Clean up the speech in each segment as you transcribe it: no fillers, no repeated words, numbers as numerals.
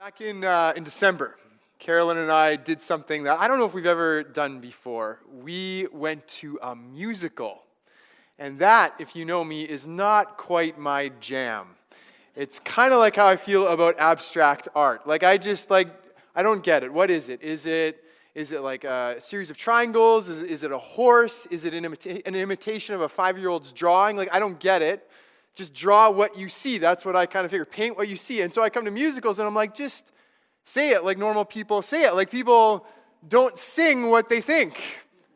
Back in December, Carolyn and I did something that I don't know if we've ever done before. We went to a musical. And that, if you know me, is not quite my jam. It's kind of like how I feel about abstract art. I don't get it. What is it? Is it like a series of triangles? Is it a horse? Is it an imitation of a 5-year-old's drawing? I don't get it. Just draw what you see. That's what I kind of figure. Paint what you see. And so I come to musicals and I'm like, just say it like normal people say it. Like people don't sing what they think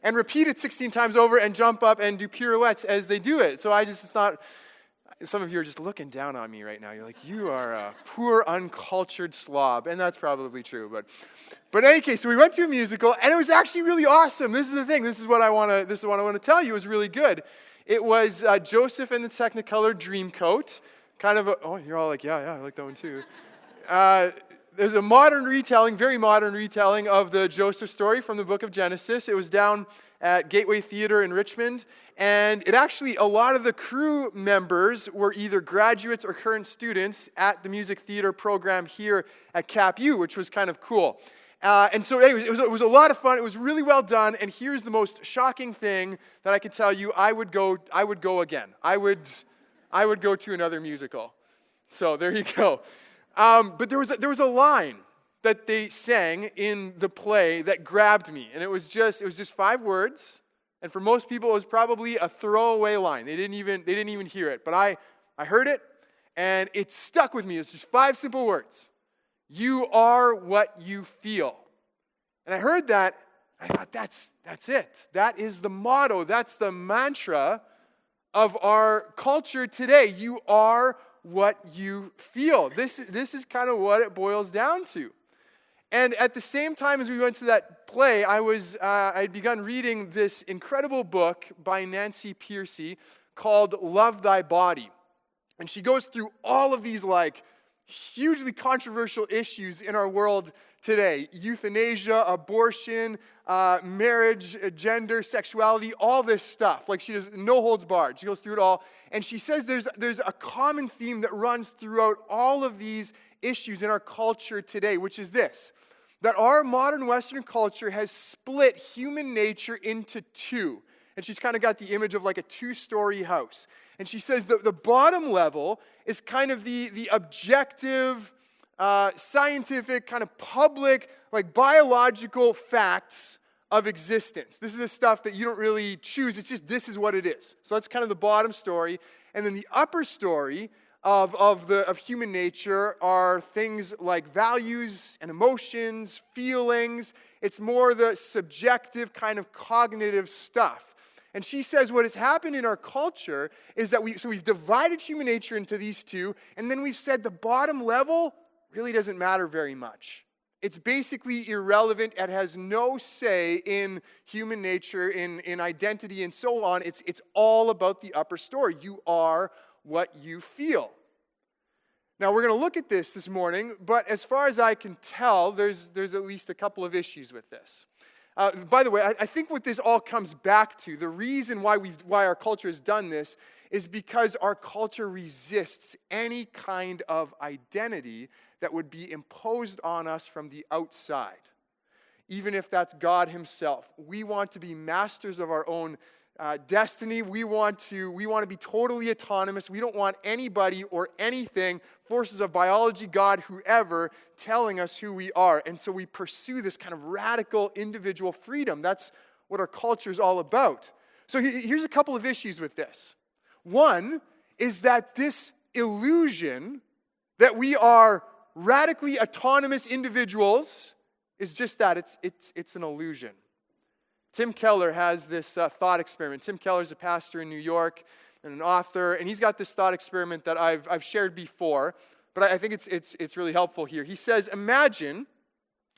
and repeat it 16 times over and jump up and do pirouettes as they do it. So it's not, some of you are just looking down on me right now. You're like, you are a poor, uncultured slob. And that's probably true. But in any case, so we went to a musical and it was actually really awesome. This is the thing. This is what I want to tell you. It was really good. It was Joseph and the Technicolor Dreamcoat. You're all like, yeah, I like that one too. There's a modern retelling, very modern retelling of the Joseph story from the book of Genesis. It was down at Gateway Theater in Richmond. And a lot of the crew members were either graduates or current students at the music theater program here at Cap U, which was kind of cool. And so anyways, it was a lot of fun. It was really well done. And here's the most shocking thing that I could tell you. I would go again. I would go to another musical. So there you go. But there was a line that they sang in the play that grabbed me. And it was just 5 words. And for most people, it was probably a throwaway line. They didn't even hear it. But I heard it, and it stuck with me. It's just 5 simple words. You are what you feel. And I heard that, I thought, that's it. That is the motto. That's the mantra of our culture today. You are what you feel. This is kind of what it boils down to. And at the same time as we went to that play, I'd begun reading this incredible book by Nancy Pearcey called Love Thy Body. And she goes through all of these hugely controversial issues in our world today. Euthanasia, abortion, marriage, gender, sexuality, all this stuff. She does no holds barred. She goes through it all. And she says there's a common theme that runs throughout all of these issues in our culture today, which is this: that our modern Western culture has split human nature into 2. And she's kind of got the image of a 2-story house. And she says that the bottom level is kind of the objective, scientific, kind of public, biological facts of existence. This is the stuff that you don't really choose. It's just this is what it is. So that's kind of the bottom story. And then the upper story of human nature are things like values and emotions, feelings. It's more the subjective kind of cognitive stuff. And she says what has happened in our culture is that we've divided human nature into these 2, and then we've said the bottom level really doesn't matter very much. It's basically irrelevant. It has no say in human nature, in identity, and so on. It's all about the upper story. You are what you feel. Now, we're going to look at this morning, but as far as I can tell, there's at least a couple of issues with this. By the way, I think what this all comes back to, the reason why our culture has done this, is because our culture resists any kind of identity that would be imposed on us from the outside, even if that's God himself. We want to be masters of our own destiny. We want to be totally autonomous. We don't want anybody or anything, forces of biology, God, whoever, telling us who we are. And so we pursue this kind of radical individual freedom. That's what our culture is all about. So here's a couple of issues with this. One is that this illusion that we are radically autonomous individuals is just that. It's an illusion. Tim Keller has this thought experiment. Tim Keller's a pastor in New York and an author, and he's got this thought experiment that I've shared before, but I think it's really helpful here. He says, imagine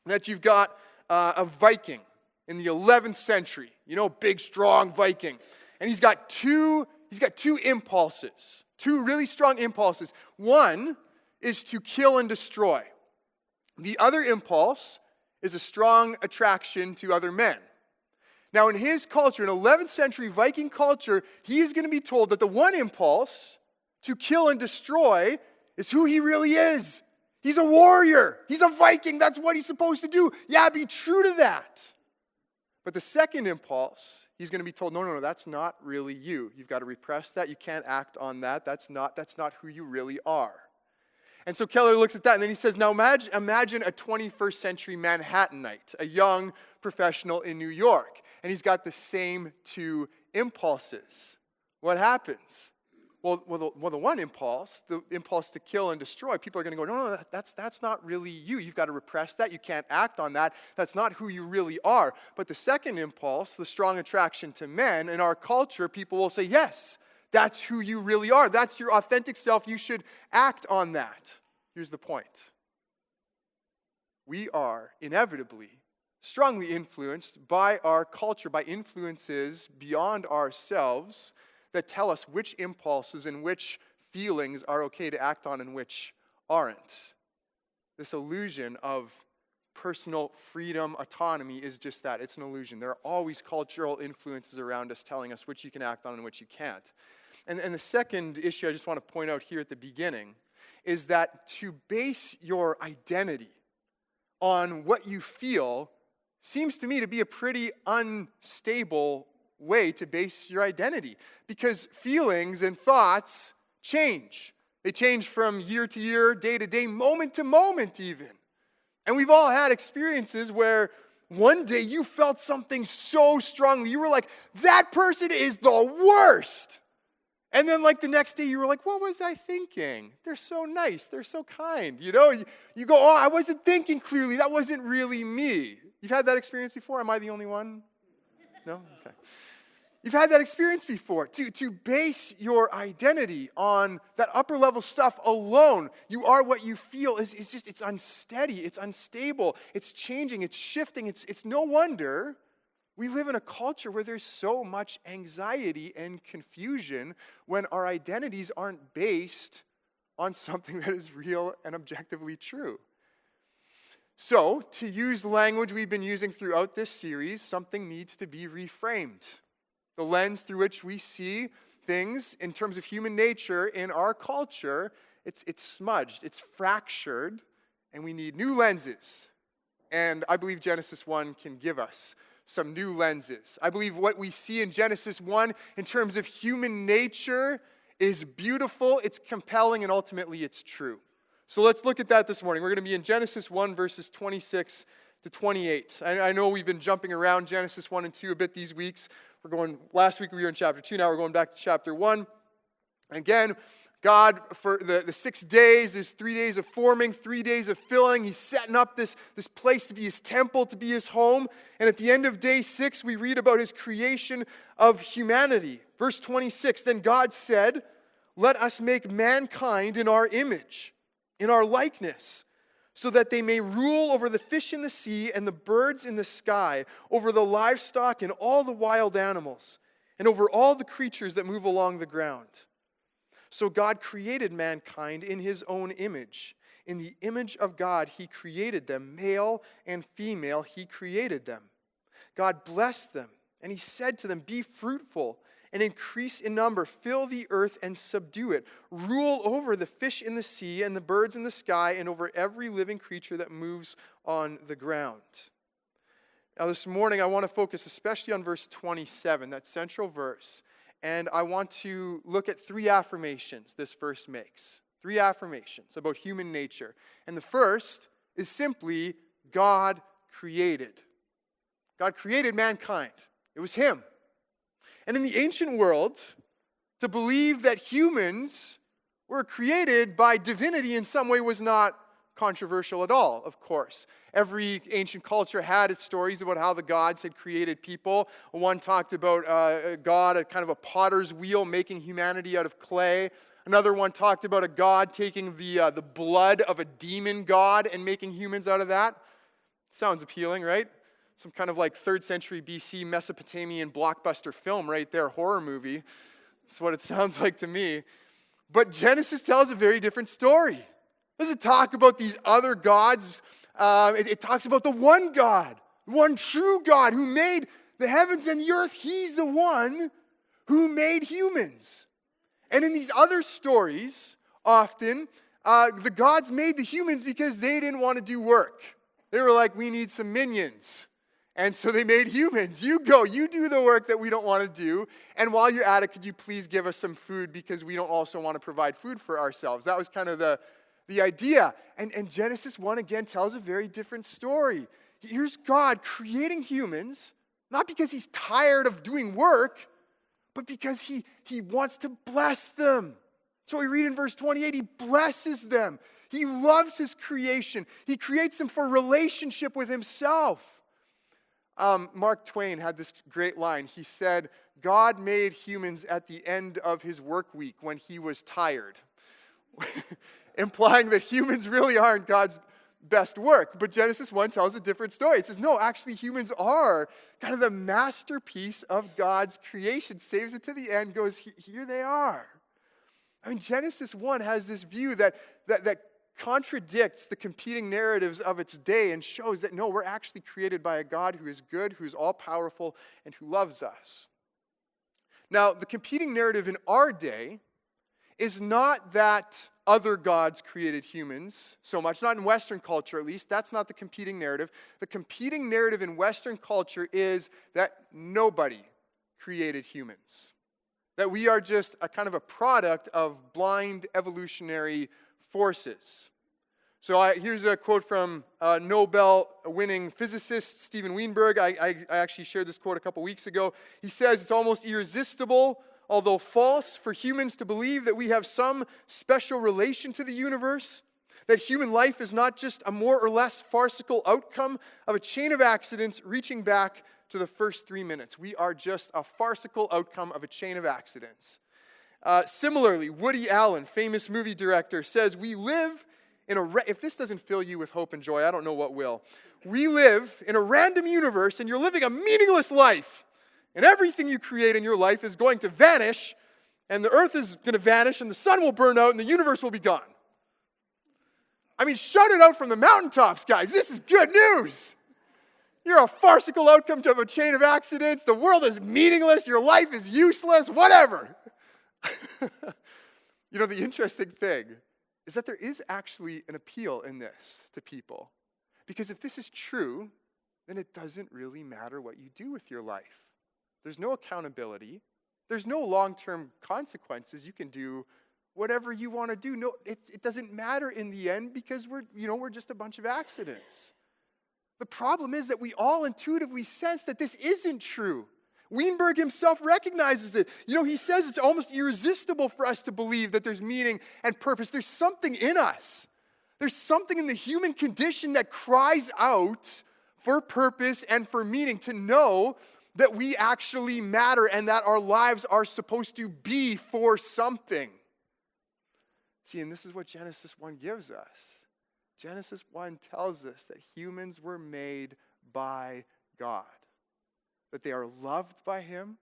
that you've got a Viking in the 11th century, big, strong Viking, and he's got two impulses, 2 really strong impulses. One is to kill and destroy. The other impulse is a strong attraction to other men. Now, in his culture, in 11th century Viking culture, he is going to be told that the one impulse, to kill and destroy, is who he really is. He's a warrior. He's a Viking. That's what he's supposed to do. Yeah, be true to that. But the second impulse, he's going to be told, no, that's not really you. You've got to repress that. You can't act on that. That's not who you really are. And so Keller looks at that, and then he says, now imagine a 21st century Manhattanite, a young professional in New York, and he's got the same two impulses. What happens? Well, the one impulse, the impulse to kill and destroy, people are going to go, no, that's not really you. You've got to repress that. You can't act on that. That's not who you really are. But the second impulse, the strong attraction to men, in our culture, people will say, yes, that's who you really are. That's your authentic self. You should act on that. Here's the point. We are inevitably strongly influenced by our culture, by influences beyond ourselves that tell us which impulses and which feelings are okay to act on and which aren't. This illusion of personal freedom, autonomy is just that. It's an illusion. There are always cultural influences around us telling us which you can act on and which you can't. And the second issue I just want to point out here at the beginning is that to base your identity on what you feel seems to me to be a pretty unstable way to base your identity, because feelings and thoughts change. They change from year to year, day to day, moment to moment even. And we've all had experiences where one day you felt something so strongly. You were like, that person is the worst. And then like the next day you were like, what was I thinking? They're so nice. They're so kind. You know, you go, oh, I wasn't thinking clearly. That wasn't really me. You've had that experience before? Am I the only one? No? Okay. You've had that experience before. To base your identity on that upper level stuff alone, you are what you feel, it's unsteady, it's unstable, it's changing, it's shifting. It's no wonder we live in a culture where there's so much anxiety and confusion when our identities aren't based on something that is real and objectively true. So, to use language we've been using throughout this series, something needs to be reframed. The lens through which we see things in terms of human nature in our culture, it's smudged, it's fractured, and we need new lenses. And I believe Genesis 1 can give us some new lenses. I believe what we see in Genesis 1 in terms of human nature is beautiful, it's compelling, and ultimately it's true. So let's look at that this morning. We're going to be in Genesis 1, verses 26 to 28. I know we've been jumping around Genesis 1 and 2 a bit these weeks. Last week we were in chapter 2, now we're going back to chapter 1. Again, God, for the 6 days, there's 3 days of forming, 3 days of filling. He's setting up this place to be his temple, to be his home. And at the end of day 6, we read about his creation of humanity. Verse 26, then God said, let us make mankind in our image, in our likeness, so that they may rule over the fish in the sea and the birds in the sky, over the livestock and all the wild animals, and over all the creatures that move along the ground. So God created mankind in his own image. In the image of God, he created them, male and female, he created them. God blessed them, and he said to them, be fruitful and increase in number, fill the earth and subdue it. Rule over the fish in the sea and the birds in the sky and over every living creature that moves on the ground. Now this morning I want to focus especially on verse 27, that central verse. And I want to look at 3 affirmations this verse makes. 3 affirmations about human nature. And the first is simply God created. God created mankind. It was him. And in the ancient world, to believe that humans were created by divinity in some way was not controversial at all, of course. Every ancient culture had its stories about how the gods had created people. One talked about God at kind of a potter's wheel making humanity out of clay. Another one talked about a god taking the blood of a demon god and making humans out of that. Sounds appealing, right? Some kind of like 3rd century BC Mesopotamian blockbuster film right there, horror movie. That's what it sounds like to me. But Genesis tells a very different story. It doesn't talk about these other gods. It talks about the one God, one true God who made the heavens and the earth. He's the one who made humans. And in these other stories, often, The gods made the humans because they didn't want to do work. They were like, we need some minions. And so they made humans. You go, you do the work that we don't want to do. And while you're at it, could you please give us some food because we don't also want to provide food for ourselves. That was kind of the idea. And Genesis 1 again tells a very different story. Here's God creating humans, not because he's tired of doing work, but because he wants to bless them. So we read in verse 28, he blesses them. He loves his creation. He creates them for relationship with himself. Mark Twain had this great line. He said, God made humans at the end of his work week when he was tired. Implying that humans really aren't God's best work. But Genesis 1 tells a different story. It says, no, actually humans are kind of the masterpiece of God's creation. Saves it to the end, goes, here they are. I mean, Genesis 1 has this view that contradicts the competing narratives of its day and shows that, no, we're actually created by a God who is good, who's all-powerful, and who loves us. Now, the competing narrative in our day is not that other gods created humans so much, not in Western culture at least. That's not the competing narrative. The competing narrative in Western culture is that nobody created humans, that we are just a kind of a product of blind evolutionary forces. So here's a quote from Nobel-winning physicist Steven Weinberg. I actually shared this quote a couple weeks ago. He says, it's almost irresistible, although false, for humans to believe that we have some special relation to the universe, that human life is not just a more or less farcical outcome of a chain of accidents reaching back to the first 3 minutes. We are just a farcical outcome of a chain of accidents. Similarly, Woody Allen, famous movie director, says, we live in if this doesn't fill you with hope and joy, I don't know what will. We live in a random universe, and you're living a meaningless life. And everything you create in your life is going to vanish, and the earth is going to vanish, and the sun will burn out, and the universe will be gone. I mean, shout it out from the mountaintops, guys. This is good news. You're a farcical outcome of a chain of accidents. The world is meaningless. Your life is useless. Whatever. You know, the interesting thing is that there is actually an appeal in this to people. Because if this is true, then it doesn't really matter what you do with your life. There's no accountability. There's no long-term consequences. You can do whatever you want to do. No, it doesn't matter in the end because we're just a bunch of accidents. The problem is that we all intuitively sense that this isn't true. Weinberg himself recognizes it. You know, he says it's almost irresistible for us to believe that there's meaning and purpose. There's something in us. There's something in the human condition that cries out for purpose and for meaning, to know that we actually matter and that our lives are supposed to be for something. See, and this is what Genesis 1 gives us. Genesis 1 tells us that humans were made by God, that they are loved by him,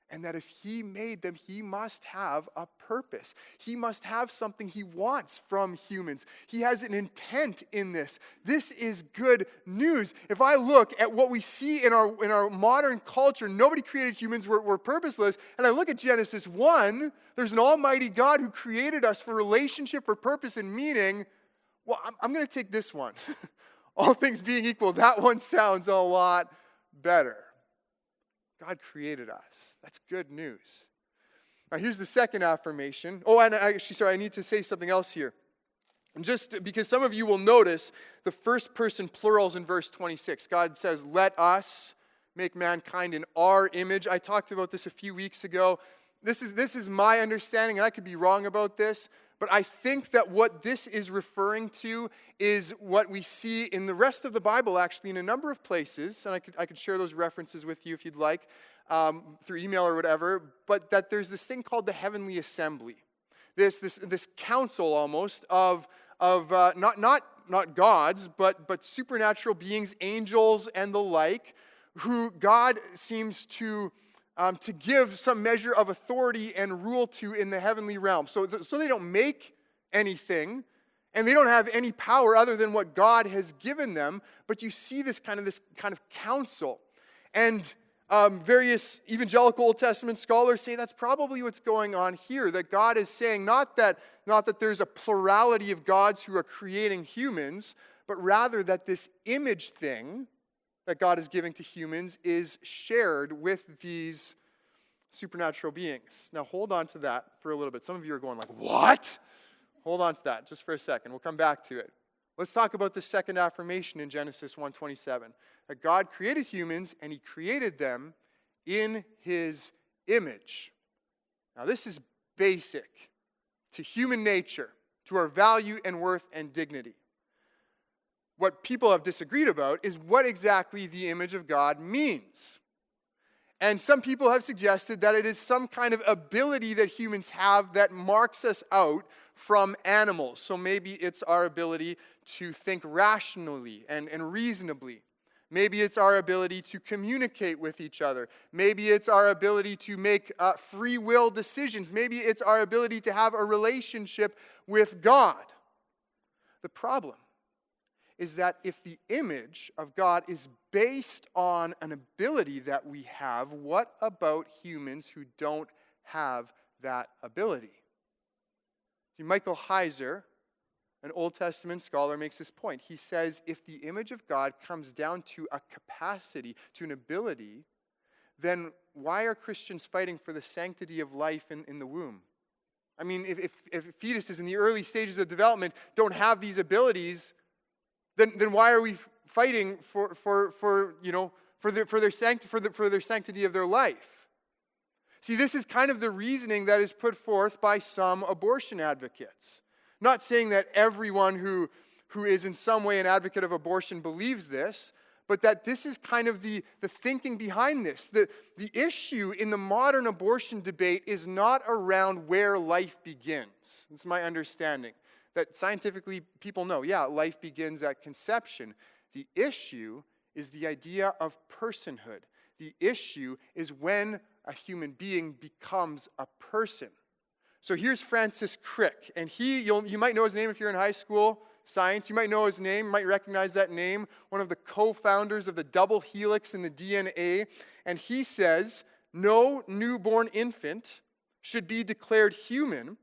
and that if he made them, he must have a purpose. He must have something he wants from humans. He has an intent in this. This is good news. If I look at what we see in our modern culture, nobody created humans, we're purposeless, and I look at Genesis 1, there's an almighty God who created us for relationship, for purpose, and meaning. Well, I'm going to take this one. All things being equal, that one sounds a lot better. God created us. That's good news. Now, here's the second affirmation. Oh, and I need to say something else here. And just because some of you will notice the first person plurals in verse 26. God says, let us make mankind in our image. I talked about this a few weeks ago. This is my understanding, and I could be wrong about this, but I think that what this is referring to is what we see in the rest of the Bible, actually, in a number of places, and I could share those references with you if you'd like, through email or whatever, but that there's this thing called the heavenly assembly, this council almost of not gods, but supernatural beings, angels and the like, who God seems to give some measure of authority and rule to in the heavenly realm. So they don't make anything, and they don't have any power other than what God has given them, but you see this kind of council. And various evangelical Old Testament scholars say that's probably what's going on here, that God is saying not that not that there's a plurality of gods who are creating humans, but rather that this image thing that God is giving to humans is shared with these supernatural beings. Now hold on to that for a little bit. Some of you are going like, what? Hold on to that just for a second. We'll come back to it. Let's talk about the second affirmation in Genesis 1:27. That God created humans and he created them in his image. Now this is basic to human nature, to our value and worth and dignity. What people have disagreed about is what exactly the image of God means. And some people have suggested that it is some kind of ability that humans have that marks us out from animals. So maybe it's our ability to think rationally and reasonably. Maybe it's our ability to communicate with each other. Maybe it's our ability to make free will decisions. Maybe it's our ability to have a relationship with God. The problem is that if the image of God is based on an ability that we have, what about humans who don't have that ability? See, Michael Heiser, an Old Testament scholar, makes this point. He says, if the image of God comes down to a capacity, to an ability, then why are Christians fighting for the sanctity of life in the womb? I mean, if fetuses in the early stages of development don't have these abilities, then why are we fighting for their sanctity of their life? See, this is kind of the reasoning that is put forth by some abortion advocates. Not saying that everyone who is in some way an advocate of abortion believes this, but that this is kind of the thinking behind this. The issue in the modern abortion debate is not around where life begins. It's my understanding. That scientifically people know, yeah, life begins at conception. The issue is the idea of personhood. The issue is when a human being becomes a person. So here's Francis Crick, and you might know his name if you're in high school science. You might know his name, you might recognize that name, one of the co-founders of the double helix in the DNA. And he says, no newborn infant should be declared human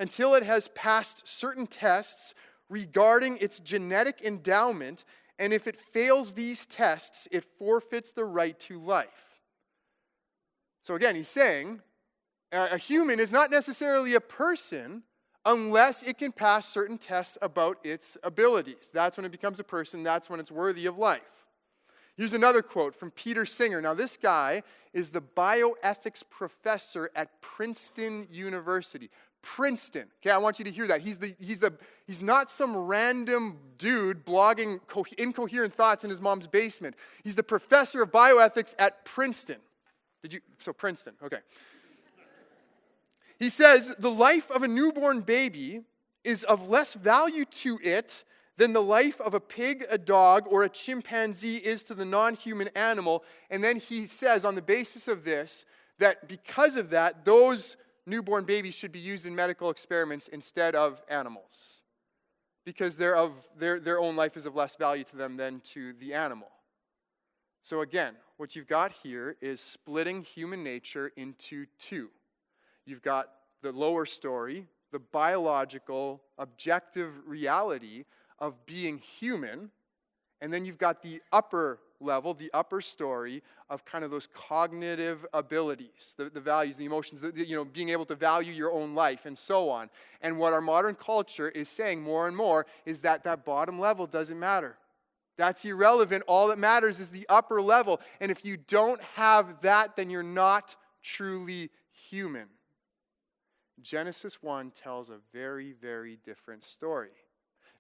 until it has passed certain tests regarding its genetic endowment, and if it fails these tests, it forfeits the right to life. So again, he's saying a human is not necessarily a person unless it can pass certain tests about its abilities. That's when it becomes a person. That's when it's worthy of life. Here's another quote from Peter Singer. Now, this guy is the bioethics professor at Princeton University. Princeton. Okay, I want you to hear that. He's not some random dude blogging incoherent thoughts in his mom's basement. He's the professor of bioethics at Princeton. So Princeton, okay. He says, the life of a newborn baby is of less value to it than the life of a pig, a dog, or a chimpanzee is to the non-human animal. And then he says, on the basis of this, that because of that, those newborn babies should be used in medical experiments instead of animals, because their own life is of less value to them than to the animal. So again, what you've got here is splitting human nature into two. You've got the lower story, the biological, objective reality of being human, and then you've got the upper level, the upper story of kind of those cognitive abilities, the values, the emotions, being able to value your own life and so on. And what our modern culture is saying more and more is that bottom level doesn't matter. That's irrelevant. All that matters is the upper level. And if you don't have that, then you're not truly human. Genesis 1 tells a very, very different story.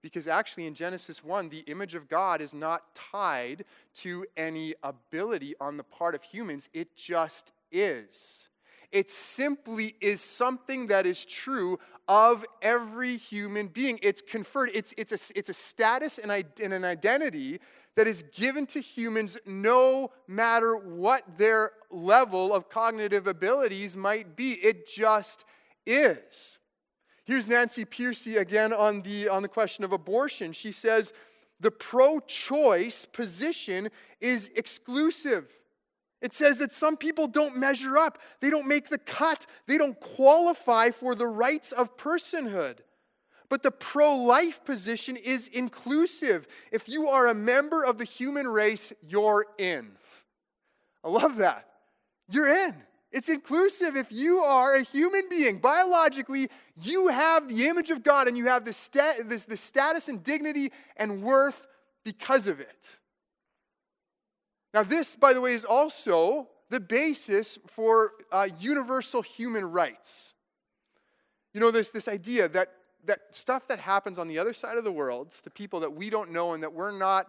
Because actually in Genesis 1, the image of God is not tied to any ability on the part of humans. It just is. It simply is something that is true of every human being. It's conferred. It's a status and an identity that is given to humans no matter what their level of cognitive abilities might be. It just is. Here's Nancy Pearcey again on the question of abortion. She says, the pro-choice position is exclusive. It says that some people don't measure up. They don't make the cut. They don't qualify for the rights of personhood. But the pro-life position is inclusive. If you are a member of the human race, you're in. I love that. You're in. It's inclusive. If you are a human being, biologically, you have the image of God and you have the status and dignity and worth because of it. Now this, by the way, is also the basis for universal human rights. You know, there's this idea that stuff that happens on the other side of the world, to people that we don't know and that we're not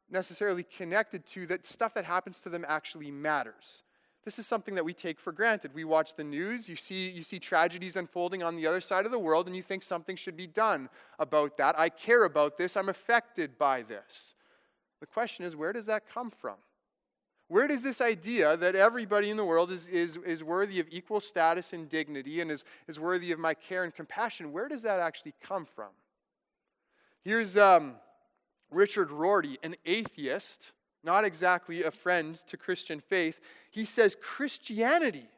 necessarily connected to, that stuff that happens to them actually matters. This is something that we take for granted. We watch the news, you see tragedies unfolding on the other side of the world, and you think something should be done about that. I care about this, I'm affected by this. The question is, where does that come from? Where does this idea that everybody in the world is worthy of equal status and dignity and is worthy of my care and compassion, where does that actually come from? Here's Richard Rorty, an atheist, not exactly a friend to Christian faith. He says Christianity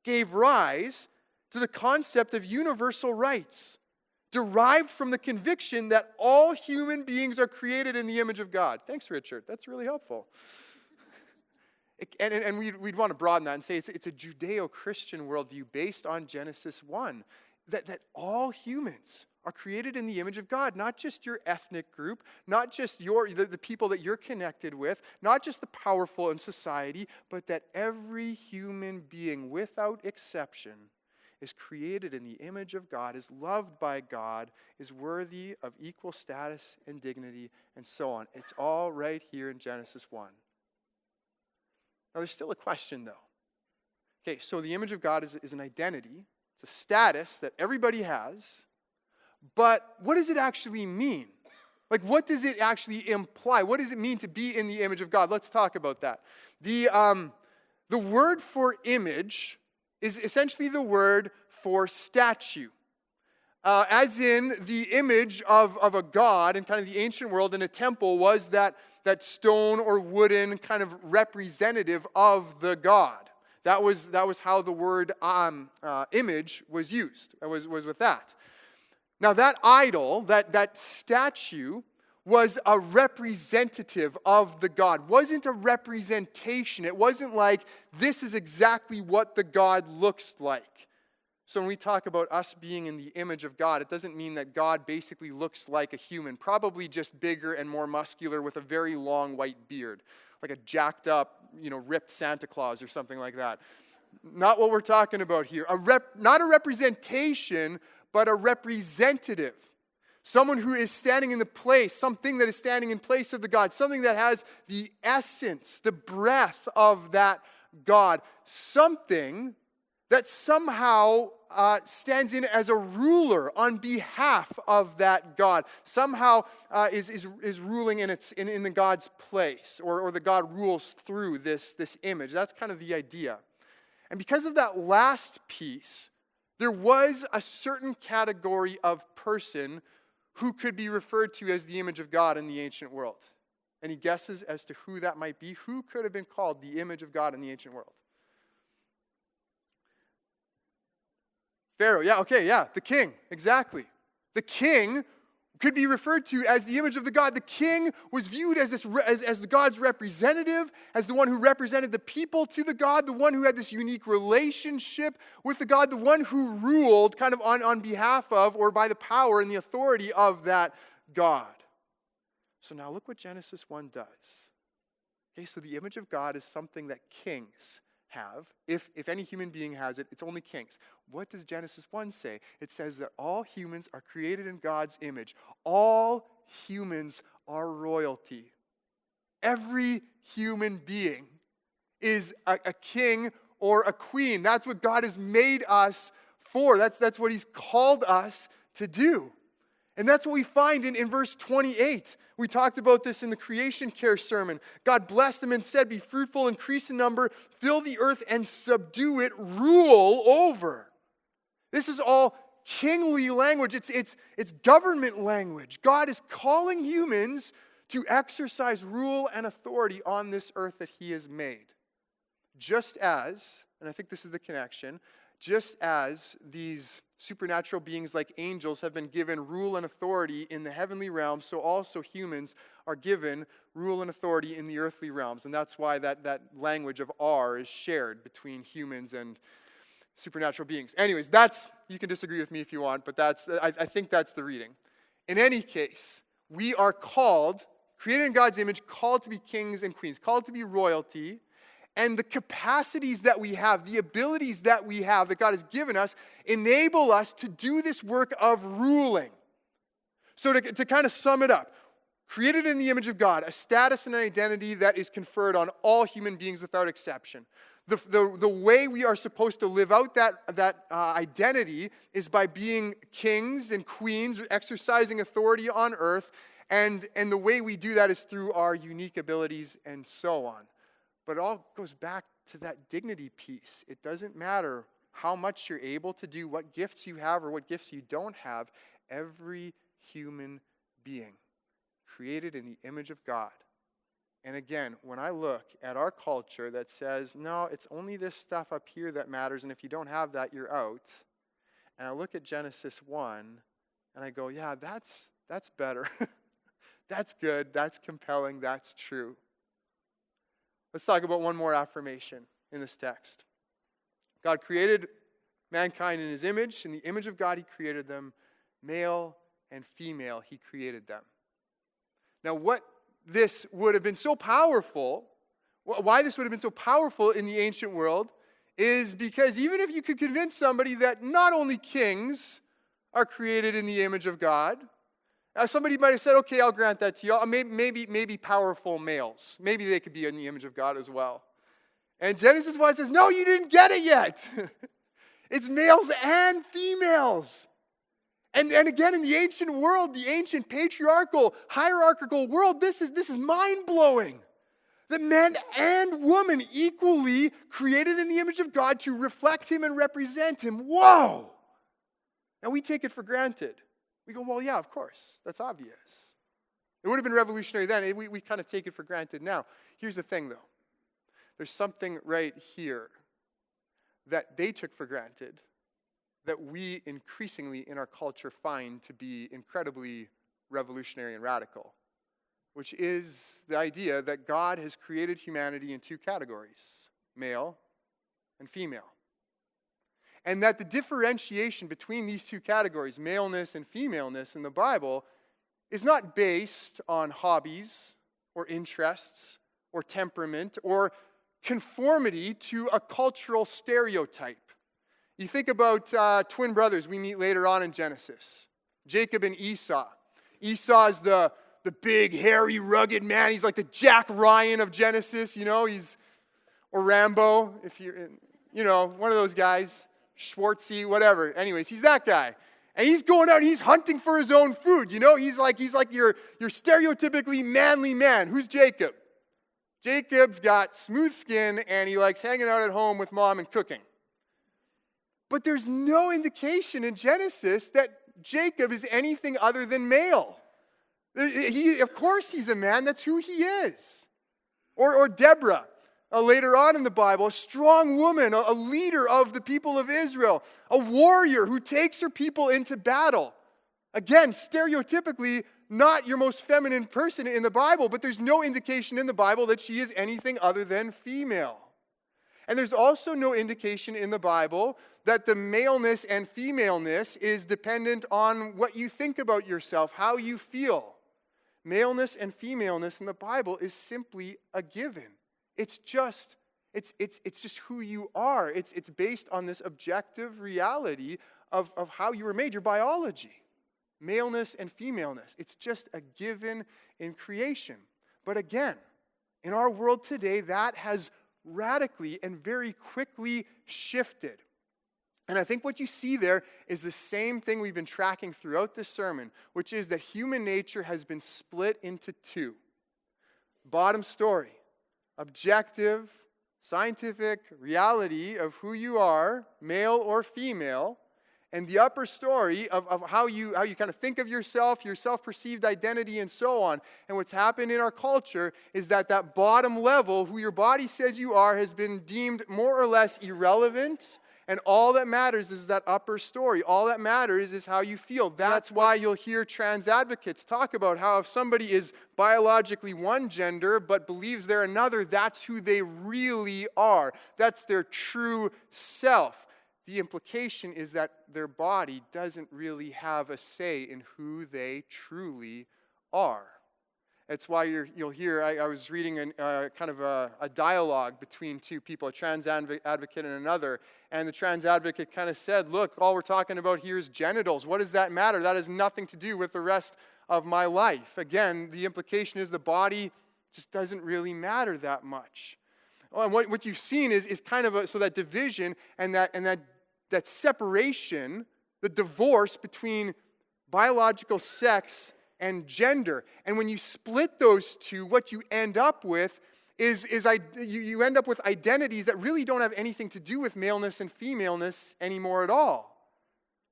gave rise to the concept of universal rights, derived from the conviction that all human beings are created in the image of God. Thanks, Richard. That's really helpful. And we'd want to broaden that and say it's a Judeo-Christian worldview based on Genesis 1, that all humans are created in the image of God, not just your ethnic group, not just the people that you're connected with, not just the powerful in society, but that every human being, without exception, is created in the image of God, is loved by God, is worthy of equal status and dignity, and so on. It's all right here in Genesis 1. Now, there's still a question, though. Okay, so the image of God is an identity. It's a status that everybody has. But what does it actually mean? Like, what does it actually imply? What does it mean to be in the image of God? Let's talk about that. The word for image is essentially the word for statue. As in, the image of a god in kind of the ancient world in a temple was that stone or wooden kind of representative of the god. That was how the word image was used. It was with that. Now that idol, that statue, was a representative of the god. Wasn't a representation. It wasn't like, this is exactly what the god looks like. So when we talk about us being in the image of God, it doesn't mean that God basically looks like a human, probably just bigger and more muscular with a very long white beard, like a jacked up, ripped Santa Claus or something like that. Not what we're talking about here. Not a representation, but a representative. Someone who is standing in the place, something that is standing in place of the God, something that has the essence, the breath of that God, something that somehow stands in as a ruler on behalf of that God. Somehow is ruling in the God's place, or the God rules through this image. That's kind of the idea. And because of that last piece, there was a certain category of person who could be referred to as the image of God in the ancient world. Any guesses as to who that might be? Who could have been called the image of God in the ancient world? Pharaoh, the king, exactly. The king could be referred to as the image of the God. The king was viewed as the God's representative, as the one who represented the people to the God, the one who had this unique relationship with the God, the one who ruled kind of on behalf of or by the power and the authority of that God. So now look what Genesis 1 does. Okay, so the image of God is something that kings have. If any human being has it, it's only kings. What does Genesis 1 say? It says that all humans are created in God's image. All humans are royalty. Every human being is a king or a queen. That's what God has made us for. That's what he's called us to do. And that's what we find in verse 28. We talked about this in the creation care sermon. God blessed them and said, "Be fruitful, increase in number, fill the earth and subdue it, rule over." This is all kingly language. It's government language. God is calling humans to exercise rule and authority on this earth that he has made. just as, and I think this is the connection, just as these supernatural beings like angels have been given rule and authority in the heavenly realm, so also humans are given rule and authority in the earthly realms. And that's why that language of "are" is shared between humans and supernatural beings. Anyways, you can disagree with me if you want, but I think that's the reading. In any case, we are called, created in God's image, called to be kings and queens, called to be royalty. And the capacities that we have, the abilities that we have, that God has given us, enable us to do this work of ruling. So to kind of sum it up, created in the image of God, a status and an identity that is conferred on all human beings without exception. The way we are supposed to live out that identity is by being kings and queens, exercising authority on earth, and the way we do that is through our unique abilities and so on. But it all goes back to that dignity piece. It doesn't matter how much you're able to do, what gifts you have or what gifts you don't have. Every human being created in the image of God. And again, when I look at our culture that says, no, it's only this stuff up here that matters, and if you don't have that, you're out. And I look at Genesis 1, and I go, yeah, that's better. That's good, that's compelling, that's true. Let's talk about one more affirmation in this text. God created mankind in his image. In the image of God, he created them. Male and female, he created them. Now, what this would have been so powerful, why this would have been so powerful in the ancient world, is because even if you could convince somebody that not only kings are created in the image of God, somebody might have said, okay, I'll grant that to you. Maybe powerful males. Maybe they could be in the image of God as well. And Genesis 1 says, no, you didn't get it yet. It's males and females. And again, in the ancient world, the ancient patriarchal, hierarchical world, this is mind-blowing. That man and woman equally created in the image of God to reflect him and represent him. Whoa! And we take it for granted. We go, well, yeah, of course. That's obvious. It would have been revolutionary then. We kind of take it for granted now. Here's the thing, though. There's something right here that they took for granted that we increasingly in our culture find to be incredibly revolutionary and radical, which is the idea that God has created humanity in two categories, male and female. And that the differentiation between these two categories, maleness and femaleness in the Bible, is not based on hobbies or interests or temperament or conformity to a cultural stereotype. You think about twin brothers we meet later on in Genesis, Jacob and Esau. Esau is the big, hairy, rugged man. He's like the Jack Ryan of Genesis, or Rambo, if you're, one of those guys. Schwartzy, whatever. Anyways, he's that guy. And he's going out and he's hunting for his own food. He's like your stereotypically manly man. Who's Jacob? Jacob's got smooth skin and he likes hanging out at home with mom and cooking. But there's no indication in Genesis that Jacob is anything other than male. Of course he's a man. That's who he is. Or Deborah. Later on in the Bible, a strong woman, a leader of the people of Israel, a warrior who takes her people into battle. Again, stereotypically, not your most feminine person in the Bible, but there's no indication in the Bible that she is anything other than female. And there's also no indication in the Bible that the maleness and femaleness is dependent on what you think about yourself, how you feel. Maleness and femaleness in the Bible is simply a given. It's just who you are. It's based on this objective reality of how you were made, your biology. Maleness and femaleness. It's just a given in creation. But again, in our world today, that has radically and very quickly shifted. And I think what you see there is the same thing we've been tracking throughout this sermon, which is that human nature has been split into two. Bottom story. Objective, scientific reality of who you are, male or female, And the upper story of how you kind of think of yourself, your self-perceived identity, and so on. And what's happened in our culture is that bottom level, who your body says you are, has been deemed more or less irrelevant. And all that matters is that upper story. All that matters is how you feel. That's why you'll hear trans advocates talk about how if somebody is biologically one gender but believes they're another, that's who they really are. That's their true self. The implication is that their body doesn't really have a say in who they truly are. That's why you'll hear, I was reading kind of a dialogue between two people, a trans advocate and another, and the trans advocate kind of said, look, all we're talking about here is genitals. What does that matter? That has nothing to do with the rest of my life. Again, the implication is the body just doesn't really matter that much. Oh, and what you've seen is kind of so that division and that separation, the divorce between biological sex and gender. And when you split those two, what you end up with is you end up with identities that really don't have anything to do with maleness and femaleness anymore at all.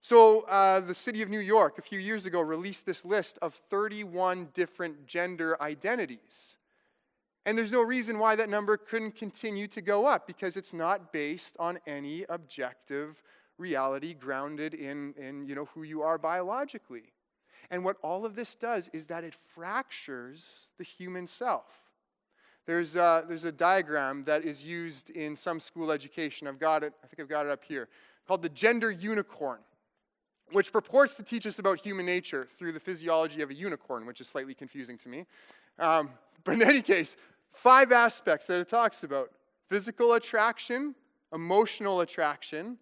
So the city of New York a few years ago released this list of 31 different gender identities. And there's no reason why that number couldn't continue to go up, because it's not based on any objective reality grounded in who you are biologically. And what all of this does is that it fractures the human self. There's a diagram that is used in some school education. I've got it up here, called the gender unicorn, which purports to teach us about human nature through the physiology of a unicorn, which is slightly confusing to me. But in any case, 5 aspects that it talks about: physical attraction, emotional attraction,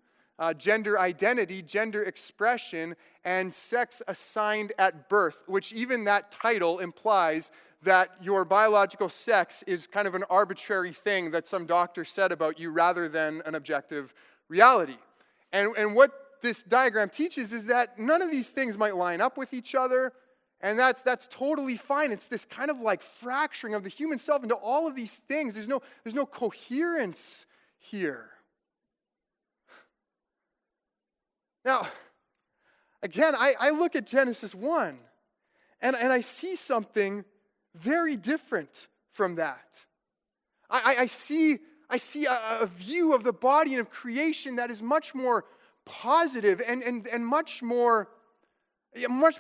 gender identity, gender expression, and sex assigned at birth, which even that title implies that your biological sex is kind of an arbitrary thing that some doctor said about you rather than an objective reality. And what this diagram teaches is that none of these things might line up with each other, and that's totally fine. It's this kind of like fracturing of the human self into all of these things. There's no coherence here. Now, again, I look at Genesis 1, and I see something very different from that. I see a view of the body and of creation that is much more positive and much more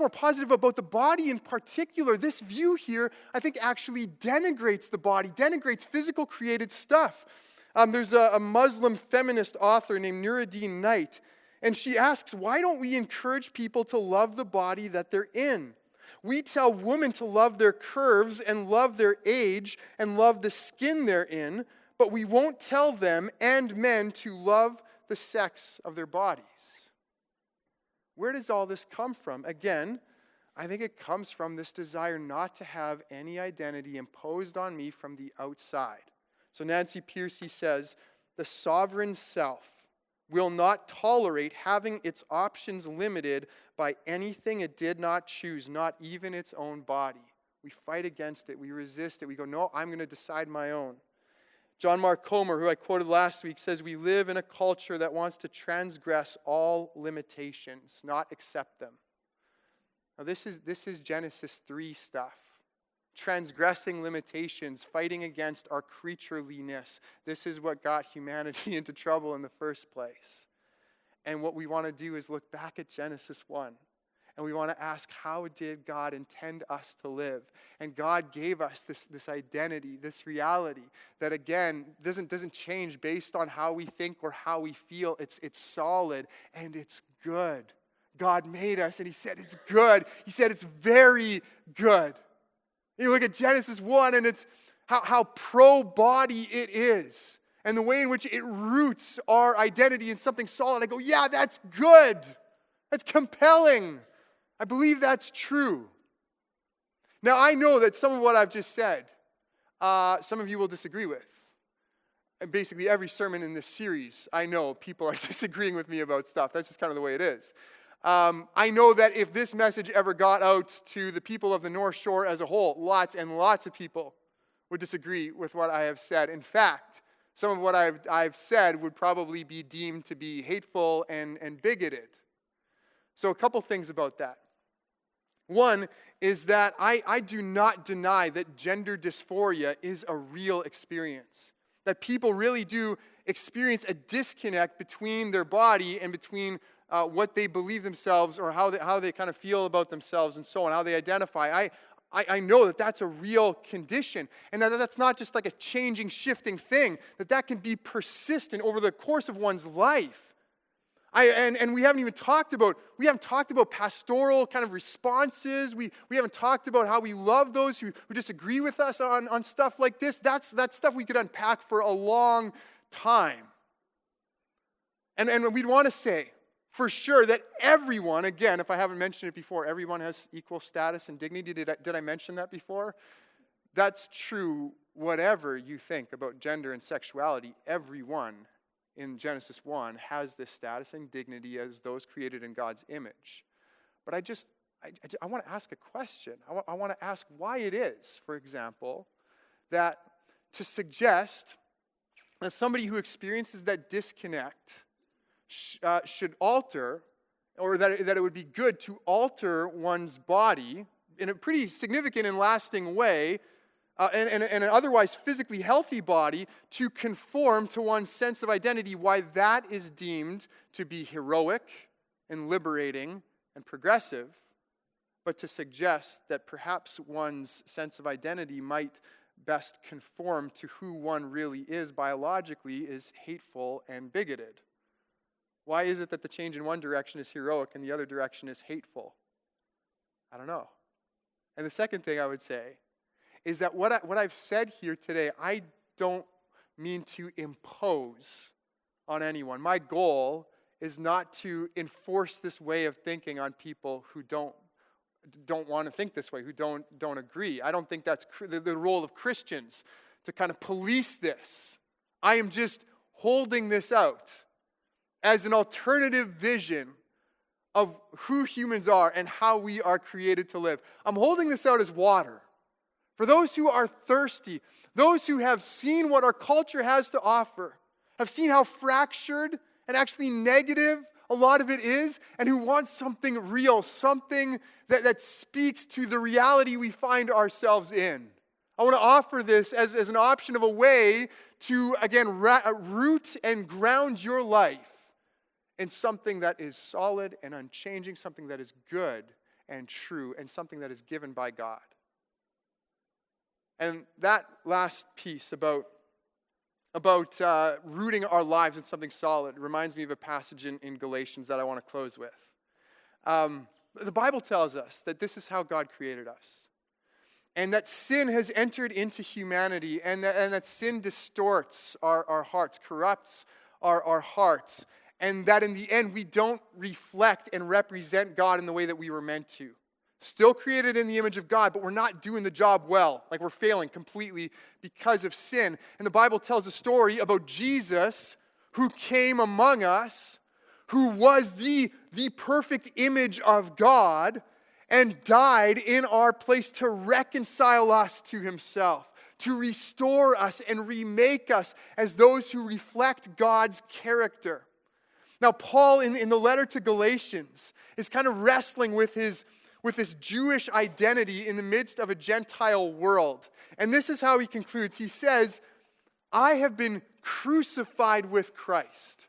positive about the body in particular. This view here, I think, actually denigrates the body, denigrates physical created stuff. There's a Muslim feminist author named Nuruddin Knight, and she asks, why don't we encourage people to love the body that they're in? We tell women to love their curves and love their age and love the skin they're in, but we won't tell them and men to love the sex of their bodies. Where does all this come from? Again, I think it comes from this desire not to have any identity imposed on me from the outside. So Nancy Pearcey says, the sovereign self will not tolerate having its options limited by anything it did not choose, not even its own body. We fight against it. We resist it. We go, no, I'm going to decide my own. John Mark Comer, who I quoted last week, says we live in a culture that wants to transgress all limitations, not accept them. Now this is Genesis 3 stuff. Transgressing limitations, fighting against our creatureliness. This is what got humanity into trouble in the first place. And what we want to do is look back at Genesis 1. And we want to ask, how did God intend us to live? And God gave us this identity, this reality that, again, doesn't change based on how we think or how we feel. It's solid and it's good. God made us and He said it's good. He said it's very good. You look at Genesis 1 and it's how pro-body it is. And the way in which it roots our identity in something solid. I go, yeah, that's good. That's compelling. I believe that's true. Now, I know that some of what I've just said, some of you will disagree with. And basically every sermon in this series, I know people are disagreeing with me about stuff. That's just kind of the way it is. I know that if this message ever got out to the people of the North Shore as a whole, lots and lots of people would disagree with what I have said. In fact, some of what I've said would probably be deemed to be hateful and bigoted. So a couple things about that. One is that I do not deny that gender dysphoria is a real experience. That people really do experience a disconnect between their body and between what they believe themselves or how they kind of feel about themselves and so on, how they identify. I know that that's a real condition, and that's not just like a changing, shifting thing, that can be persistent over the course of one's life. And we haven't even talked about pastoral kind of responses. We haven't talked about how we love those who disagree with us on stuff like this. That's stuff we could unpack for a long time. And we'd want to say, for sure, that everyone, again, if I haven't mentioned it before, everyone has equal status and dignity. Did I mention that before? That's true whatever you think about gender and sexuality. Everyone in Genesis 1 has this status and dignity as those created in God's image. But I want to ask a question. I want to ask why it is, for example, that to suggest that somebody who experiences that disconnect should alter, or that it would be good to alter one's body in a pretty significant and lasting way, and an otherwise physically healthy body, to conform to one's sense of identity, why that is deemed to be heroic and liberating and progressive, but to suggest that perhaps one's sense of identity might best conform to who one really is biologically is hateful and bigoted. Why is it that the change in one direction is heroic and the other direction is hateful? I don't know. And the second thing I would say is that what I've said here today, I don't mean to impose on anyone. My goal is not to enforce this way of thinking on people who don't want to think this way, who don't agree. I don't think that's the role of Christians, to kind of police this. I am just holding this out as an alternative vision of who humans are and how we are created to live. I'm holding this out as water. For those who are thirsty, those who have seen what our culture has to offer, have seen how fractured and actually negative a lot of it is, and who want something real, something that speaks to the reality we find ourselves in. I want to offer this as an option of a way to, again, root and ground your life in something that is solid and unchanging, something that is good and true, and something that is given by God. And that last piece about rooting our lives in something solid reminds me of a passage in Galatians that I want to close with. The Bible tells us that this is how God created us, and that sin has entered into humanity, and that sin distorts our hearts, corrupts our hearts, and that in the end we don't reflect and represent God in the way that we were meant to. Still created in the image of God, but we're not doing the job well. Like, we're failing completely because of sin. And the Bible tells a story about Jesus, who came among us, who was the perfect image of God, and died in our place to reconcile us to himself, to restore us and remake us as those who reflect God's character. Now, Paul, in the letter to Galatians, is kind of wrestling with this Jewish identity in the midst of a Gentile world. And this is how he concludes. He says, I have been crucified with Christ,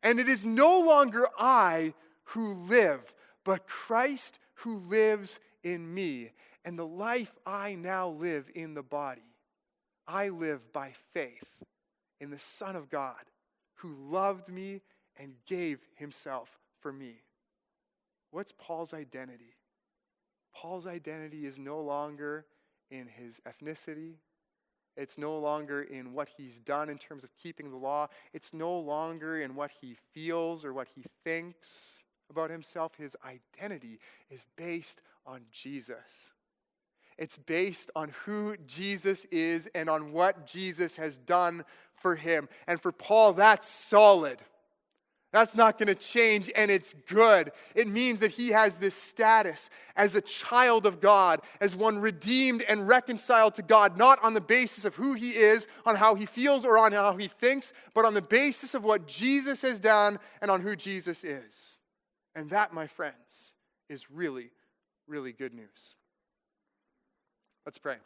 and it is no longer I who live, but Christ who lives in me. And the life I now live in the body, I live by faith in the Son of God, who loved me and gave himself for me. What's Paul's identity? Paul's identity is no longer in his ethnicity. It's no longer in what he's done in terms of keeping the law. It's no longer in what he feels or what he thinks about himself. His identity is based on Jesus. It's based on who Jesus is and on what Jesus has done for him. And for Paul, that's solid. That's not going to change, and it's good. It means that he has this status as a child of God, as one redeemed and reconciled to God, not on the basis of who he is, on how he feels, or on how he thinks, but on the basis of what Jesus has done and on who Jesus is. And that, my friends, is really, really good news. Let's pray.